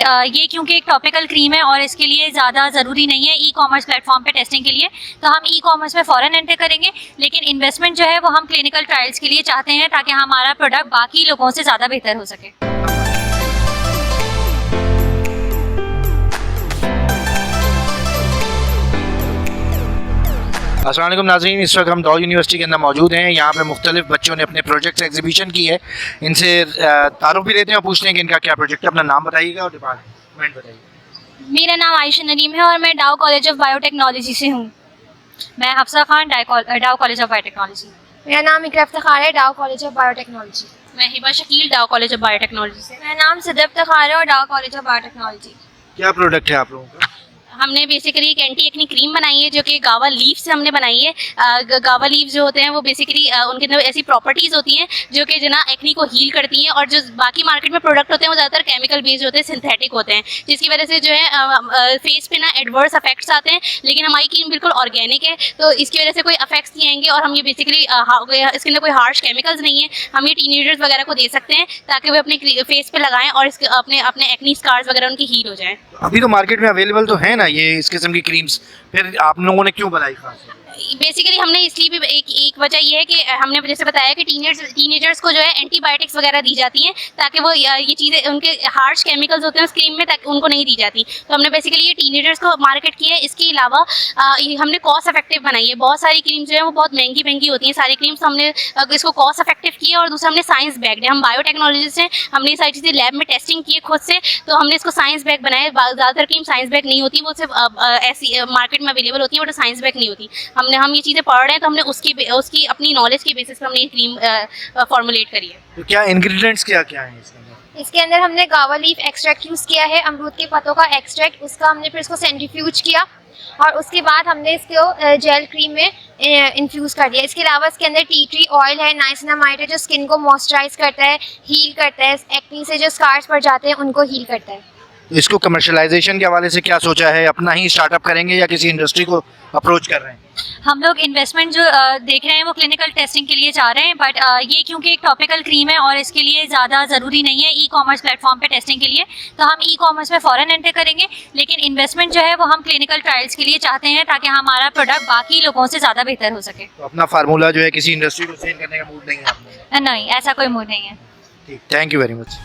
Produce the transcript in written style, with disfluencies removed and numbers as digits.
ये क्योंकि एक टॉपिकल क्रीम है और इसके लिए ज़्यादा ज़रूरी नहीं है ई कॉमर्स प्लेटफॉर्म पे टेस्टिंग के लिए, तो हम ई कॉमर्स में फ़ौरन एंटर करेंगे, लेकिन इन्वेस्टमेंट जो है वो हम क्लिनिकल ट्रायल्स के लिए चाहते हैं ताकि हमारा प्रोडक्ट बाकी लोगों से ज़्यादा बेहतर हो सके। अस्सलाम वालेकुम नाज़रीन, इस वक्त हम दौल यूनिवर्सिटी के अंदर मौजूद हैं। यहाँ पे मुख्तलिफ बच्चों ने अपने प्रोजेक्ट्स एग्जीबिशन की है। इनसे तारुफ भी लेते हैं और पूछते हैं कि इनका क्या प्रोजेक्ट है। अपना नाम बताइएगा और डिपार्टमेंट बताइए। मेरा नाम आयशा नदीम है और मैं डाउ कॉलेज ऑफ बायोटेक्नोलॉजी से हूँ। मैं हफ्सा खान, डाउ कॉलेज ऑफ बायोटेक्नोलॉजी। मेरा नाम इकरा इफ्तिखार है, डाउ कॉलेज ऑफ बायोटेक्नोलॉजी। मैं हिबा शकील, डाउ कॉलेज ऑफ बायोटेक्नोलॉजी से। मेरा नाम सिद्दीक़ इफ्तिखार है और डाउ कॉलेज ऑफ बायोटेक्नोलॉजी। क्या प्रोडक्ट है आप लोगों का? हमने बेसिकली एक एंटी एक्नी क्रीम बनाई है जो कि गावा लीफ से हमने बनाई है। गावा लीफ जो होते हैं वो बेसिकली उनके अंदर ऐसी प्रॉपर्टीज़ होती हैं जो कि जना एक्नी को हील करती हैं, और जो बाकी मार्केट में प्रोडक्ट होते हैं वो ज़्यादातर केमिकल बेस्ड होते हैं, सिंथेटिक होते हैं, जिसकी वजह से जो है फेस पे ना एडवर्स इफेक्ट्स आते हैं। लेकिन हमारी क्रीम बिल्कुल ऑर्गेनिक है, तो इसकी वजह से कोई इफेक्ट्स नहीं आएंगे, और हम ये बेसिकली इसके अंदर कोई हार्श केमिकल्स नहीं है। हम ये टीनेजर्स वगैरह को दे सकते हैं ताकि वे अपने फेस पे लगाएं और इसके अपने एक्नी स्कार्स वगैरह उनकी हील हो जाएँ। अभी तो मार्केट में अवेलेबल तो है ना ये इस किस्म की क्रीम्स, फिर आप लोगों ने क्यों बनाई खास? बेसिकली हमने इसलिए भी एक वजह ये है कि हमने जैसे बताया कि टीनेजर्स को जो है एंटीबायोटिक्स वगैरह दी जाती हैं ताकि वो ये चीज़ें, उनके हार्श केमिकल्स होते हैं उस क्रीम में, ताकि उनको नहीं दी जाती। तो हमने बेसिकली ये टीनेजर्स को मार्केट किया है। इसके अलावा हमने कॉस्ट इफेक्टिव बनाई है। बहुत सारी क्रीम्स जो है वो बहुत महंगी होती हैं सारी क्रीम्स, हमने इसको कॉस्ट इफेक्टिव किया, और दूसरा हमने साइंस बैग्ड है। हम बायोटेक्नोलॉजिस्ट हैं, हमने ये सारी चीज़ें लैब में टेस्टिंग की है खुद से, तो हमने इसको साइंस बैग बनाया। ज़्यादातर क्रीम साइंस बैग नहीं होती, वो सिर्फ ऐसी मार्केट में अवेलेबल होती है, बट साइंस बैग नहीं होती। हम ये चीज़ें पढ़ रहे हैं, तो हमने उसकी अपनी नॉलेज के बेसिस पर हमने ये क्रीम फॉर्मुलेट करी है। तो क्या इंग्रेडिएंट्स क्या क्या हैं इसके अंदर? इसके अंदर हमने गावा लीफ एक्सट्रैक्ट यूज़ किया है, अमरूद के पत्तों का एक्सट्रैक्ट, उसका हमने फिर इसको सेंट्रीफ्यूज किया और उसके बाद हमने इसको जेल क्रीम में इन्फ्यूज़ कर दिया। इसके अलावा इसके अंदर टी ट्री ऑयल है, नाइसिनामाइड है, जो स्किन को मॉइस्चराइज करता है, हील करता है, एक्नी से जो स्कार्स पड़ जाते हैं उनको हील करता है। इसको कमर्शलाइजेशन के हवाले से क्या सोचा है? अपना ही स्टार्टअप करेंगे या किसी इंडस्ट्री को अप्रोच कर रहे हैं? हम लोग इन्वेस्टमेंट जो देख रहे हैं वो क्लिनिकल टेस्टिंग के लिए चाह रहे हैं, बट ये क्योंकि एक टॉपिकल क्रीम है और इसके लिए ज़्यादा ज़रूरी नहीं है ई कॉमर्स प्लेटफॉर्म पे टेस्टिंग के लिए, तो हम ई कॉमर्स में फ़ौरन एंटर करेंगे, लेकिन इन्वेस्टमेंट जो है वो हम क्लिनिकल ट्रायल्स के लिए चाहते हैं ताकि हमारा प्रोडक्ट बाकी लोगों से ज़्यादा बेहतर हो सके। तो अपना फार्मूला जो है किसी इंडस्ट्री को सेल करने का मूड नहीं है आपने? नहीं, ऐसा कोई मूड नहीं है। ठीक, थैंक यू वेरी मच।